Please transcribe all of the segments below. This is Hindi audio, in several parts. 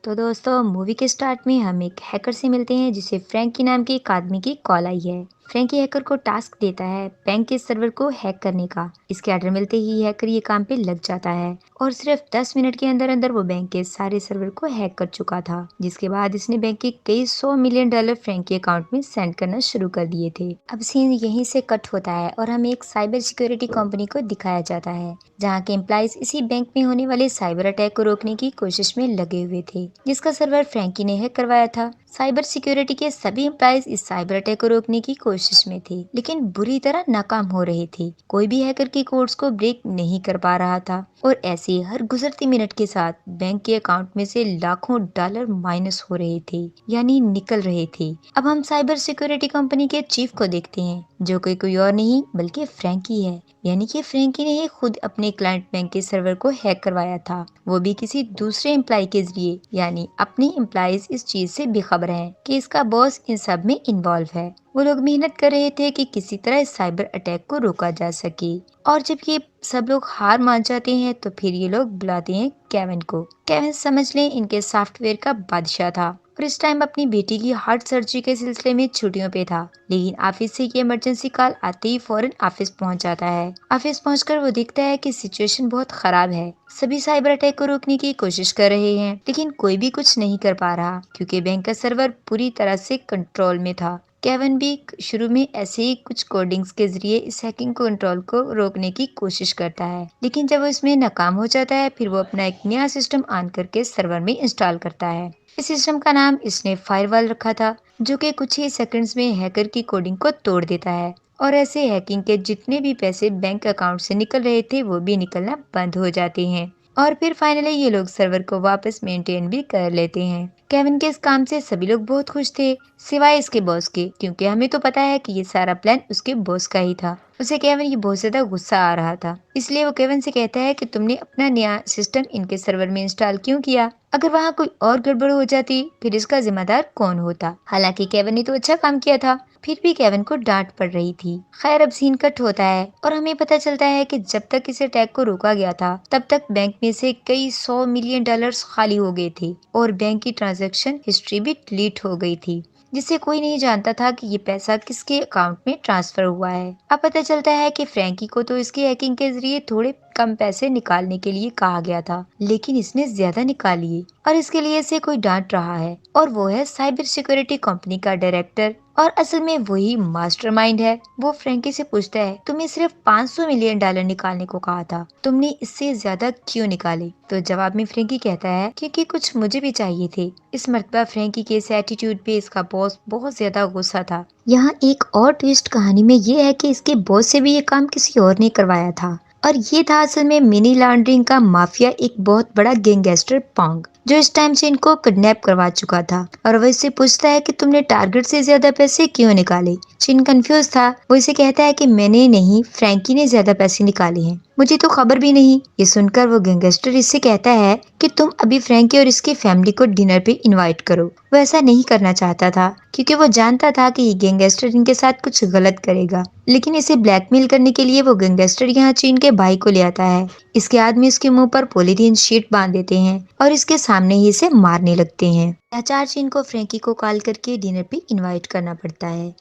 तो दोस्तों मूवी के स्टार्ट में हम एक हैकर से मिलते हैं जिसे फ्रैंकी नाम के एक आदमी की कॉल आई है। फ्रैंकी हैकर को टास्क देता है बैंक के सर्वर को हैक करने का। इसके ऑर्डर मिलते ही हैकर ये काम पे लग जाता है और सिर्फ 10 मिनट के अंदर अंदर वो बैंक के सारे सर्वर को हैक कर चुका था, जिसके बाद इसने बैंक के कई 100 मिलियन डॉलर फ्रैंकी अकाउंट में सेंड करना शुरू कर दिए थे। अब सीन यहीं से कट होता है और हमें एक साइबर सिक्योरिटी कंपनी को दिखाया जाता है जहाँ के एम्प्लॉइज इसी बैंक में होने वाले साइबर अटैक को रोकने की कोशिश में लगे हुए थे, जिसका सर्वर फ्रैंकी ने हैक करवाया था। साइबर सिक्योरिटी के सभी एम्प्लॉइज इस साइबर अटैक को रोकने की कोशिश में थे, लेकिन बुरी तरह नाकाम हो रहे थे। कोई भी हैकर की कोड्स को ब्रेक नहीं कर पा रहा था और ऐसे ही हर गुजरती मिनट के साथ बैंक के अकाउंट में से लाखों डॉलर माइनस हो रहे थे, यानी निकल रहे थे। अब हम साइबर सिक्योरिटी कंपनी के चीफ को देखते हैं, जो कि कोई और नहीं बल्कि फ्रैंकी है। यानी कि फ्रैंकी ने ही खुद अपने क्लाइंट बैंक के सर्वर को हैक करवाया था, वो भी किसी दूसरे एम्प्लॉय के जरिए। यानी अपने एम्प्लॉइज इस चीज से बेखबर हैं कि इसका बॉस इन सब में इन्वॉल्व है। वो लोग मेहनत कर रहे थे कि किसी तरह इस साइबर अटैक को रोका जा सके। और जब ये सब लोग हार मान जाते हैं तो फिर ये लोग बुलाते हैं केविन को। केविन समझ लें इनके सॉफ्टवेयर का बादशाह था और इस टाइम अपनी बेटी की हार्ट सर्जरी के सिलसिले में छुट्टियों पे था, लेकिन ऑफिस से ये इमरजेंसी कॉल आते ही फौरन ऑफिस पहुंच जाता है। ऑफिस पहुंचकर वो देखता है कि सिचुएशन बहुत खराब है। सभी साइबर अटैक को रोकने की कोशिश कर रहे हैं, लेकिन कोई भी कुछ नहीं कर पा रहा क्योंकि बैंक का सर्वर पूरी तरह से कंट्रोल में था। केविन भी शुरू में ऐसे ही कुछ कोडिंग्स के जरिए इस हैकिंग को कंट्रोल को रोकने की कोशिश करता है, लेकिन जब वो इसमें नाकाम हो जाता है फिर वो अपना एक नया सिस्टम ऑन करके सर्वर में इंस्टॉल करता है। इस सिस्टम का नाम इसने फायरवॉल रखा था, जो कि कुछ ही सेकंड्स में हैकर की कोडिंग को तोड़ देता है और ऐसे हैकिंग के जितने भी पैसे बैंक अकाउंट से निकल रहे थे वो भी निकलना बंद हो जाते हैं और फिर फाइनली ये लोग सर्वर को वापस मेंटेन भी कर लेते हैं। केविन के इस काम से सभी लोग बहुत खुश थे, सिवाय इसके बॉस के, क्योंकि हमें तो पता है कि ये सारा प्लान उसके बॉस का ही था। उसे केविन की बहुत ज्यादा गुस्सा आ रहा था, इसलिए वो केविन से कहता है कि तुमने अपना नया सिस्टम इनके सर्वर में इंस्टॉल क्यों किया? अगर वहाँ कोई और गड़बड़ हो जाती फिर इसका जिम्मेदार कौन होता? हालांकि केविन ने तो अच्छा काम किया था, फिर भी केविन को डांट पड़ रही थी। खैर अब सीन कट होता है और हमें पता चलता है कि जब तक इस अटैक को रोका गया था तब तक बैंक में से कई 100 मिलियन डॉलर्स खाली हो गए थे और बैंक की ट्रांजैक्शन हिस्ट्री भी डिलीट हो गई थी, जिससे कोई नहीं जानता था कि ये पैसा किसके अकाउंट में ट्रांसफर हुआ है। अब पता चलता है कि फ्रैंकी को तो इसकी हैकिंग के जरिए थोड़े कम पैसे निकालने के लिए कहा गया था, लेकिन इसने ज्यादा निकाल लिए और इसके लिए इसे कोई डांट रहा है और वो है साइबर सिक्योरिटी कंपनी का डायरेक्टर, और असल में वही मास्टरमाइंड है। वो फ्रैंकी से पूछता है तुम्हें सिर्फ 500 मिलियन डॉलर निकालने को कहा था, तुमने इससे ज्यादा क्यों निकाले? तो जवाब में फ्रैंकी कहता है क्योंकि कुछ मुझे भी चाहिए थे। इस मर्तबा फ्रैंकी के इस एटीट्यूड पे इसका बॉस बहुत ज्यादा गुस्सा था। यहाँ एक और ट्विस्ट कहानी में ये है कि इसके बॉस से भी ये काम किसी और ने करवाया था और ये था असल में मनी लॉन्ड्रिंग का माफिया, एक बहुत बड़ा गैंगस्टर पोंग, जो इस टाइम से इनको किडनैप करवा चुका था। और वो इससे पूछता है कि तुमने टारगेट से ज्यादा पैसे क्यों निकाले? चिन कंफ्यूज था, वो इसे कहता है कि मैंने नहीं, फ्रैंकी ने ज्यादा पैसे निकाले हैं, मुझे तो खबर भी नहीं। ये सुनकर वो गैंगस्टर इससे कहता है कि तुम अभी फ्रैंकी और इसकी फैमिली को डिनर पे इनवाइट करो। वो ऐसा नहीं करना चाहता था क्योंकि वो जानता था कि ये गैंगस्टर इनके साथ कुछ गलत करेगा, लेकिन इसे ब्लैकमेल करने के लिए वो गैंगस्टर यहाँ चीन के भाई को ले आता है। इसके आदमी इसके मुंह पर पॉलीथीन शीट बांध देते हैं और इसके सामने ही इसे मारने लगते हैं। लाचार चीन को फ्रैंकी को कॉल करके डिनर पे इनवाइट करना पड़ता है।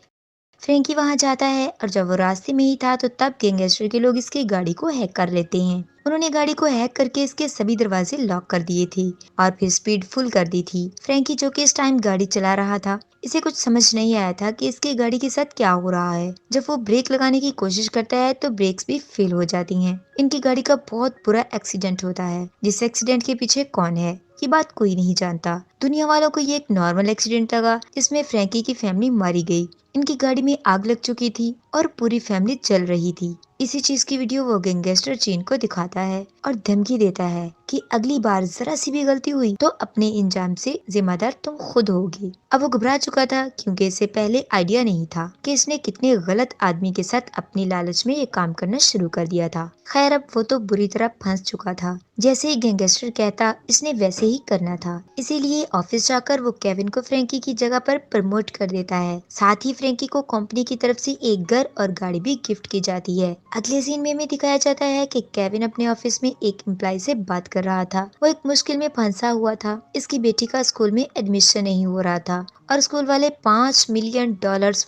फ्रैंकी वहां जाता है और जब वो रास्ते में ही था तो तब गैंगस्टर के लोग इसकी गाड़ी को हैक कर लेते हैं। उन्होंने गाड़ी को हैक करके इसके सभी दरवाजे लॉक कर दिए थे और फिर स्पीड फुल कर दी थी। फ्रैंकी, जो कि इस टाइम गाड़ी चला रहा था, इसे कुछ समझ नहीं आया था कि इसकी गाड़ी के साथ क्या हो रहा है। जब वो ब्रेक लगाने की कोशिश करता है तो ब्रेक्स भी फेल हो जाती हैं। इनकी गाड़ी का बहुत बुरा एक्सीडेंट होता है। जिस एक्सीडेंट के पीछे कौन है ये बात कोई नहीं जानता। दुनिया वालों को ये एक नॉर्मल एक्सीडेंट लगा जिसमें फ्रैंकी की फैमिली मारी गई। इनकी गाड़ी में आग लग चुकी थी और पूरी फैमिली जल रही थी। इसी चीज की वीडियो वो गैंगस्टर चीन को दिखाता है और धमकी देता है कि अगली बार जरा सी भी गलती हुई तो अपने इंजाम से जिम्मेदार तुम खुद होगी। अब वो घबरा चुका था क्योंकि इसे पहले आइडिया नहीं था कि इसने कितने गलत आदमी के साथ अपनी लालच में ये काम करना शुरू कर दिया था। खैर अब वो तो बुरी तरह फंस चुका था। जैसे ही गैंगस्टर कहता इसने वैसे ही करना था, इसीलिए ऑफिस जाकर वो केविन को फ्रैंकी की जगह पर प्रमोट कर देता है। साथ ही फ्रैंकी को कंपनी की तरफ से एक घर और गाड़ी भी गिफ्ट की जाती है। अगले सीन में हमें दिखाया जाता है कि केविन अपने ऑफिस में एक एम्प्लॉय से बात कर रहा था। वो एक मुश्किल में फंसा हुआ था। इसकी बेटी का स्कूल में एडमिशन नहीं हो रहा था और स्कूल वाले $5 मिलियन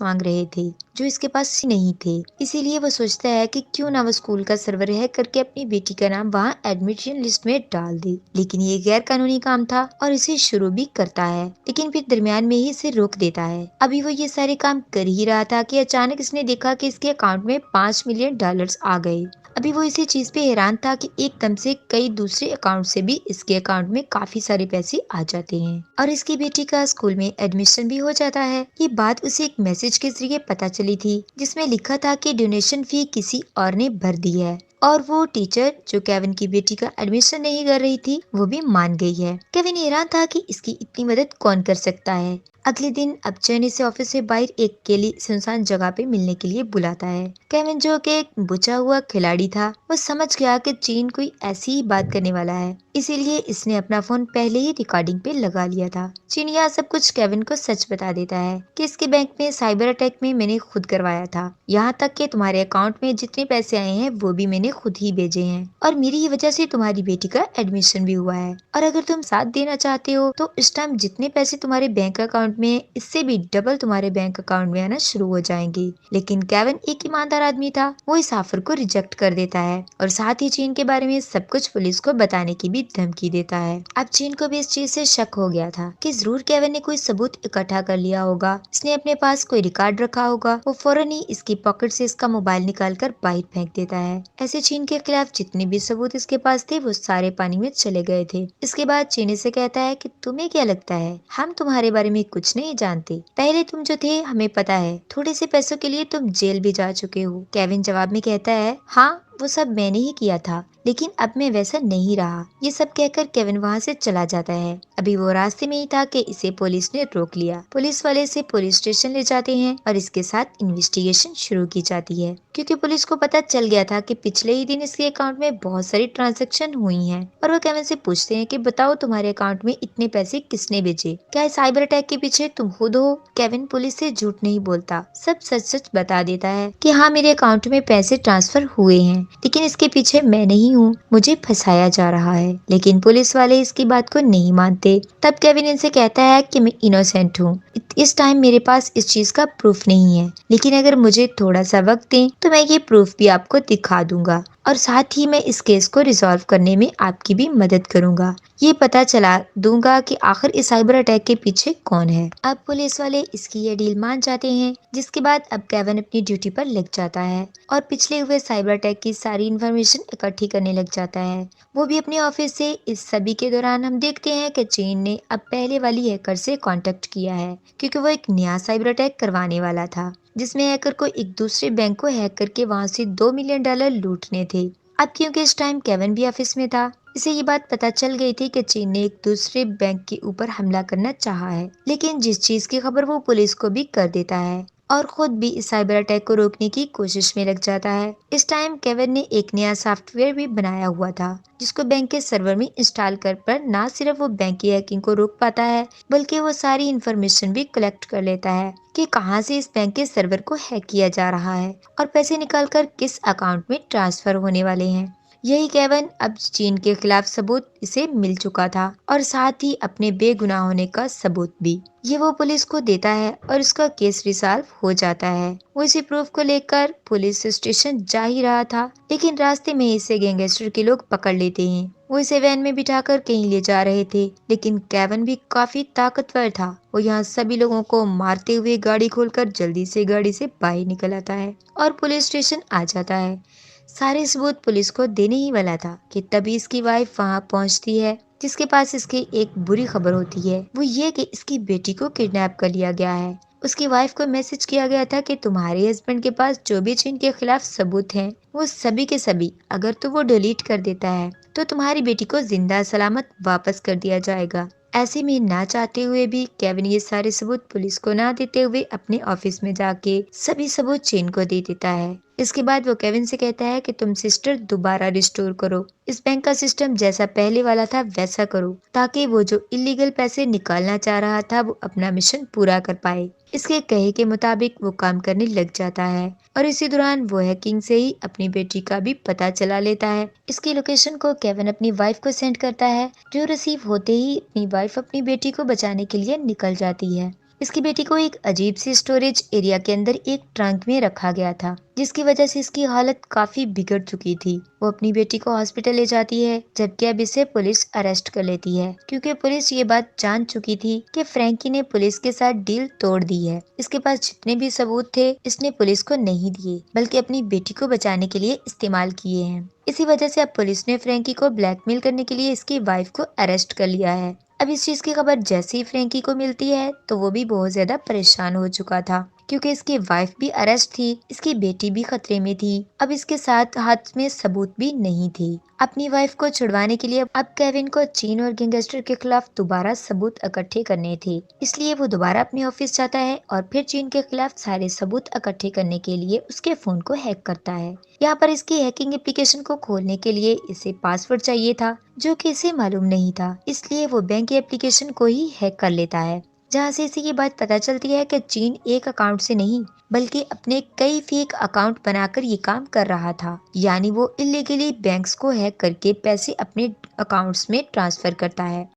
मांग रहे थे जो इसके पास नहीं थे। इसीलिए वो सोचता है कि क्यों ना वो स्कूल का सर्वर हैक करके अपनी बेटी का नाम वहाँ एडमिशन लिस्ट में डाल दे। लेकिन ये गैर कानूनी काम था और इसे शुरू भी करता है, लेकिन फिर दरमियान में ही इसे रोक देता है। अभी वो ये सारे काम कर ही रहा था कि अचानक इसने देखा कि इसके अकाउंट में $5 मिलियन आ गए। अभी वो इसी चीज पे हैरान था कि एकदम से कई दूसरे अकाउंट से भी इसके अकाउंट में काफी सारे पैसे आ जाते हैं और इसकी बेटी का स्कूल में एडमिशन भी हो जाता है। ये बात उसे एक मैसेज के जरिए पता चली थी जिसमें लिखा था कि डोनेशन फी किसी और ने भर दी है और वो टीचर जो केविन की बेटी का एडमिशन नहीं कर रही थी वो भी मान गई है। केविन हैरान था कि इसकी इतनी मदद कौन कर सकता है। अगले दिन अब चैन इसे ऑफिस से बाहर एक अकेली सुनसान जगह पे मिलने के लिए बुलाता है। केविन जो कि एक बुझा हुआ खिलाड़ी था वो समझ गया कि चीन कोई ऐसी ही बात करने वाला है, इसीलिए इसने अपना फोन पहले ही रिकॉर्डिंग पे लगा लिया था। चीन यह सब कुछ केविन को सच बता देता है कि इसके बैंक में साइबर अटैक में मैंने खुद करवाया था, यहाँ तक कि तुम्हारे अकाउंट में जितने पैसे आए हैं वो भी मैंने खुद ही भेजे हैं और मेरी ही वजह से तुम्हारी बेटी का एडमिशन भी हुआ है। और अगर तुम साथ देना चाहते हो तो इस टाइम जितने पैसे तुम्हारे बैंक अकाउंट में इससे भी डबल तुम्हारे बैंक अकाउंट में आना शुरू हो जाएंगे। लेकिन केविन एक ईमानदार आदमी था, वो इस ऑफर को रिजेक्ट कर देता है और साथ ही चीन के बारे में सब कुछ पुलिस को बताने की भी धमकी देता है। अब चीन को भी इस चीज से शक हो गया था कि जरूर केविन ने कोई सबूत इकट्ठा कर लिया होगा, इसने अपने पास कोई रिकॉर्ड रखा होगा। वो फौरन ही इसकी पॉकेट से इसका मोबाइल निकाल कर बाहर फेंक देता है। ऐसे चीन के खिलाफ जितने भी सबूत इसके पास थे वो सारे पानी में चले गए थे। इसके बाद चीन से कहता है कि तुम्हें क्या लगता है हम तुम्हारे बारे में कुछ नहीं जानते, पहले तुम जो थे हमें पता है, थोड़े से पैसों के लिए तुम जेल भी जा चुके हो। केविन जवाब में कहता है हाँ वो सब मैंने ही किया था, लेकिन अब मैं वैसा नहीं रहा। ये सब कहकर केविन वहाँ से चला जाता है। अभी वो रास्ते में ही था कि इसे पुलिस ने रोक लिया। पुलिस वाले इसे पुलिस स्टेशन ले जाते हैं और इसके साथ इन्वेस्टिगेशन शुरू की जाती है, क्योंकि पुलिस को पता चल गया था कि पिछले ही दिन इसके अकाउंट में बहुत सारी ट्रांजैक्शन हुई हैं। और वो केविन से पूछते हैं कि बताओ तुम्हारे अकाउंट में इतने पैसे किसने भेजे, क्या इस साइबर अटैक के पीछे तुम खुद हो? केविन पुलिस से झूठ नहीं बोलता, सब सच सच बता देता है कि हाँ मेरे अकाउंट में पैसे ट्रांसफर हुए हैं, लेकिन इसके पीछे मैं नहीं हूँ, मुझे फंसाया जा रहा है। लेकिन पुलिस वाले इसकी बात को नहीं मानते। तब केविन इनसे कहता है कि मैं इनोसेंट हूँ, इस टाइम मेरे पास इस चीज का प्रूफ नहीं है, लेकिन अगर मुझे थोड़ा सा वक्त दें तो मैं ये प्रूफ भी आपको दिखा दूंगा और साथ ही मैं इस केस को रिजॉल्व करने में आपकी भी मदद करूंगा। ये पता चला दूंगा कि आखिर इस साइबर अटैक के पीछे कौन है। अब पुलिस वाले इसकी ये डील मान जाते हैं, जिसके बाद अब केविन अपनी ड्यूटी पर लग जाता है और पिछले हुए साइबर अटैक की सारी इन्फॉर्मेशन इकट्ठी करने लग जाता है। वो भी अपने ऑफिस से। इस सभी के दौरान हम देखते हैं कि चीन ने अब पहले वाली हैकर से कांटेक्ट किया है, क्योंकि वो एक नया साइबर अटैक करवाने वाला था जिसमें हैकर को एक दूसरे बैंक को हैक करके वहां से $2 मिलियन लूटने थे। अब क्योंकि इस टाइम केविन भी ऑफिस में था, इसे ये बात पता चल गई थी कि चीन ने एक दूसरे बैंक के ऊपर हमला करना चाहा है, लेकिन जिस चीज की खबर वो पुलिस को भी कर देता है और खुद भी इस साइबर अटैक को रोकने की कोशिश में लग जाता है। इस टाइम केविन ने एक नया सॉफ्टवेयर भी बनाया हुआ था जिसको बैंक के सर्वर में इंस्टॉल कर ना सिर्फ वो बैंक की हैकिंग को रोक पाता है, बल्कि वो सारी इंफॉर्मेशन भी कलेक्ट कर लेता है कि कहां से इस बैंक के सर्वर को हैक किया जा रहा है और पैसे निकालकर किस अकाउंट में ट्रांसफर होने वाले हैं। यही केविन अब चीन के खिलाफ सबूत इसे मिल चुका था और साथ ही अपने बेगुनाह होने का सबूत भी। ये वो पुलिस को देता है और उसका केस रिजॉल्व हो जाता है। वो इसी प्रूफ को लेकर पुलिस स्टेशन जा ही रहा था, लेकिन रास्ते में इसे गैंगस्टर के लोग पकड़ लेते हैं। वो इसे वैन में बिठाकर कहीं ले जा रहे थे, लेकिन केविन भी काफी ताकतवर था। वो यहाँ सभी लोगों को मारते हुए गाड़ी खोलकर जल्दी से गाड़ी से बाहर निकल आता है और पुलिस स्टेशन आ जाता है। सारे सबूत पुलिस को देने ही वाला था कि तभी इसकी वाइफ वहां पहुंचती है, जिसके पास इसकी एक बुरी खबर होती है। वो ये कि इसकी बेटी को किडनैप कर लिया गया है। उसकी वाइफ को मैसेज किया गया था कि तुम्हारे हस्बैंड के पास जो भी चीन के खिलाफ सबूत हैं, वो सभी के सभी अगर तो वो डिलीट कर देता है तो तुम्हारी बेटी को जिंदा सलामत वापस कर दिया जाएगा। ऐसे में ना चाहते हुए भी केविन ये सारे सबूत पुलिस को ना देते हुए अपने ऑफिस में जाके सभी सबूत चीन को दे देता है। इसके बाद वो केविन से कहता है कि तुम सिस्टर दोबारा रिस्टोर करो, इस बैंक का सिस्टम जैसा पहले वाला था वैसा करो, ताकि वो जो इलीगल पैसे निकालना चाह रहा था वो अपना मिशन पूरा कर पाए। इसके कहे के मुताबिक वो काम करने लग जाता है और इसी दौरान वो हैकिंग से ही अपनी बेटी का भी पता चला लेता है। इसकी लोकेशन को केविन अपनी वाइफ को सेंड करता है, जो रिसीव होते ही अपनी वाइफ अपनी बेटी को बचाने के लिए निकल जाती है। इसकी बेटी को एक अजीब सी स्टोरेज एरिया के अंदर एक ट्रंक में रखा गया था, जिसकी वजह से इसकी हालत काफी बिगड़ चुकी थी। वो अपनी बेटी को हॉस्पिटल ले जाती है, जबकि अब इसे पुलिस अरेस्ट कर लेती है, क्योंकि पुलिस ये बात जान चुकी थी कि फ्रैंकी ने पुलिस के साथ डील तोड़ दी है। इसके पास जितने भी सबूत थे इसने पुलिस को नहीं दिए, बल्कि अपनी बेटी को बचाने के लिए इस्तेमाल किए हैं। इसी वजह से अब पुलिस ने फ्रैंकी को ब्लैकमेल करने के लिए इसकी वाइफ को अरेस्ट कर लिया है। अब इस चीज की खबर जैसे ही फ्रैंकी को मिलती है तो वो भी बहुत ज्यादा परेशान हो चुका था, क्योंकि इसकी वाइफ भी अरेस्ट थी, इसकी बेटी भी खतरे में थी। अब इसके साथ हाथ में सबूत भी नहीं थे। अपनी वाइफ को छुड़वाने के लिए अब केविन को चीन और गैंगस्टर के खिलाफ दोबारा सबूत इकट्ठे करने थे। इसलिए वो दोबारा अपने ऑफिस जाता है और फिर चीन के खिलाफ सारे सबूत इकट्ठे करने के लिए उसके फोन को हैक करता है। यहाँ पर इसकी हैकिंग एप्लीकेशन को खोलने के लिए इसे पासवर्ड चाहिए था, जो कि इसे मालूम नहीं था। इसलिए वो बैंक एप्लीकेशन को ही हैक कर लेता है, जहाँ से इसे ये बात पता चलती है कि चीन एक अकाउंट से नहीं बल्कि अपने कई फेक अकाउंट बनाकर ये काम कर रहा था। यानी वो इलीगली बैंक्स को हैक करके पैसे अपने अकाउंट्स में ट्रांसफर करता है।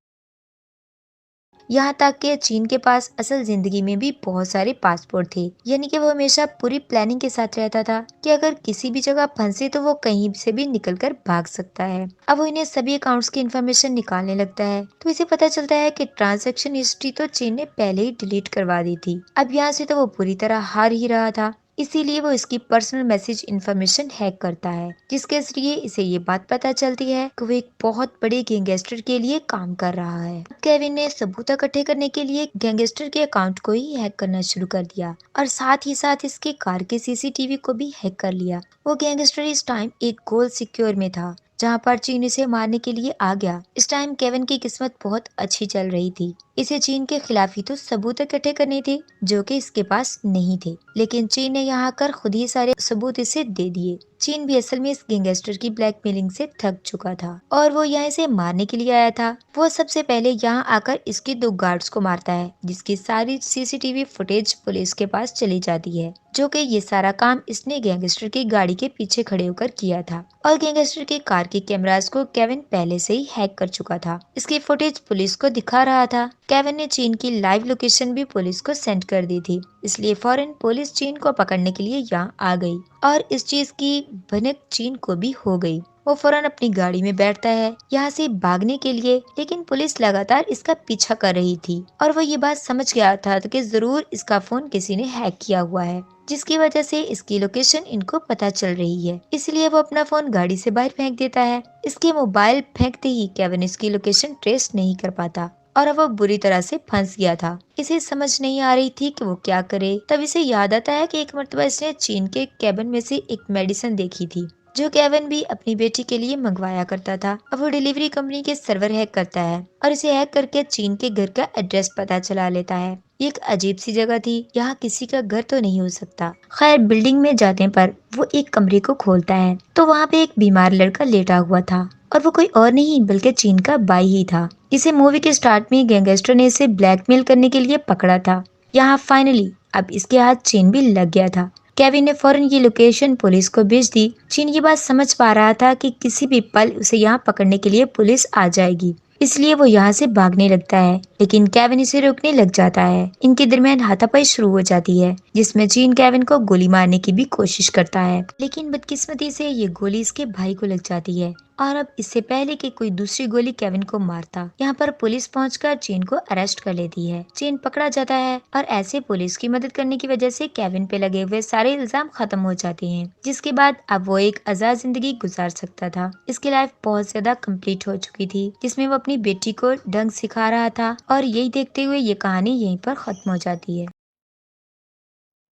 यहाँ तक कि चीन के पास असल जिंदगी में भी बहुत सारे पासपोर्ट थे, यानी कि वो हमेशा पूरी प्लानिंग के साथ रहता था कि अगर किसी भी जगह फंसे तो वो कहीं से भी निकलकर भाग सकता है। अब वो इन्हें सभी अकाउंट्स की इन्फॉर्मेशन निकालने लगता है, तो इसे पता चलता है कि ट्रांजैक्शन हिस्ट्री तो चीन ने पहले ही डिलीट करवा दी थी। अब यहाँ से तो वो पूरी तरह हार ही रहा था, इसीलिए वो इसकी पर्सनल मैसेज इंफॉर्मेशन हैक करता है, जिसके जरिए इसे ये बात पता चलती है कि वो एक बहुत बड़े गैंगस्टर के लिए काम कर रहा है। केविन ने सबूत इकट्ठे करने के लिए गैंगस्टर के अकाउंट को ही हैक करना शुरू कर दिया और साथ ही साथ इसके कार के सीसीटीवी को भी हैक कर लिया। वो गैंगस्टर इस टाइम एक गोल सिक्योर में था, जहाँ पर चीन इसे मारने के लिए आ गया। इस टाइम केविन की किस्मत बहुत अच्छी चल रही थी। इसे चीन के खिलाफ ही तो सबूत इकट्ठे करने थे, जो कि इसके पास नहीं थे, लेकिन चीन ने यहाँ आकर खुद ही सारे सबूत इसे दे दिए। चीन भी असल में इस गैंगस्टर की ब्लैकमेलिंग से थक चुका था और वो यहाँ इसे मारने के लिए आया था। वो सबसे पहले यहाँ आकर इसके दो गार्ड्स को मारता है, जिसकी सारी सीसीटीवी फुटेज पुलिस के पास चली जाती है, जो कि ये सारा काम इसने गैंगस्टर की गाड़ी के पीछे खड़े होकर किया था। और गैंगस्टर की कार के कैमरास को केविन पहले से ही हैक कर चुका था। इसकी फुटेज पुलिस को दिखा रहा था। केविन ने चीन की लाइव लोकेशन भी पुलिस को सेंड कर दी थी, इसलिए फौरन पुलिस चीन को पकड़ने के लिए यहाँ आ गई और इस चीज की भनक चीन को भी हो गई। वो फौरन अपनी गाड़ी में बैठता है यहाँ से भागने के लिए, लेकिन पुलिस लगातार इसका पीछा कर रही थी और वो ये बात समझ गया था कि जरूर इसका फोन किसी ने हैक किया हुआ है, जिसकी वजह से इसकी लोकेशन इनको पता चल रही है। इसलिए वो अपना फोन गाड़ी से बाहर फेंक देता है। इसके मोबाइल फेंकते ही केविन इसकी लोकेशन ट्रेस नहीं कर पाता और अब वो बुरी तरह से फंस गया था। इसे समझ नहीं आ रही थी कि वो क्या करे। तब इसे याद आता है कि एक मर्तबा इसने चीन के कैबिन में से एक मेडिसिन देखी थी, जो केविन भी अपनी बेटी के लिए मंगवाया करता था। अब वो डिलीवरी कंपनी के सर्वर हैक करता है और इसे हैक करके चीन के घर का एड्रेस पता चला लेता है। ये एक अजीब सी जगह थी, यहाँ किसी का घर तो नहीं हो सकता। खैर, बिल्डिंग में जाने पर वो एक कमरे को खोलता है तो वहाँ पे एक बीमार लड़का लेटा हुआ था और वो कोई और नहीं बल्कि चीन का भाई ही था। इसे मूवी के स्टार्ट में गैंगस्टर ने इसे ब्लैकमेल करने के लिए पकड़ा था। यहाँ फाइनली अब इसके हाथ चेन भी लग गया था। केविन ने फौरन ये लोकेशन पुलिस को भेज दी। चीन ये बात समझ पा रहा था कि किसी भी पल उसे यहाँ पकड़ने के लिए पुलिस आ जाएगी, इसलिए वो यहाँ से भागने लगता है, लेकिन केविन इसे रोकने लग जाता है। इनके दरमियान हाथापाई शुरू हो जाती है, जिसमें चीन केविन को गोली मारने की भी कोशिश करता है, लेकिन बदकिस्मती से ये गोली इसके भाई को लग जाती है और अब इससे पहले कि कोई दूसरी गोली केविन को मारता, यहाँ पर पुलिस पहुंचकर चीन को अरेस्ट कर लेती है। चीन पकड़ा जाता है और ऐसे पुलिस की मदद करने की वजह से केविन पे लगे हुए सारे इल्जाम खत्म हो जाते हैं, जिसके बाद अब वो एक आजाद जिंदगी गुजार सकता था। इसकी लाइफ बहुत ज्यादा कंप्लीट हो चुकी थी, जिसमें वो अपनी बेटी को ढंग सिखा रहा था और यही देखते हुए ये कहानी यहीं पर खत्म हो जाती है।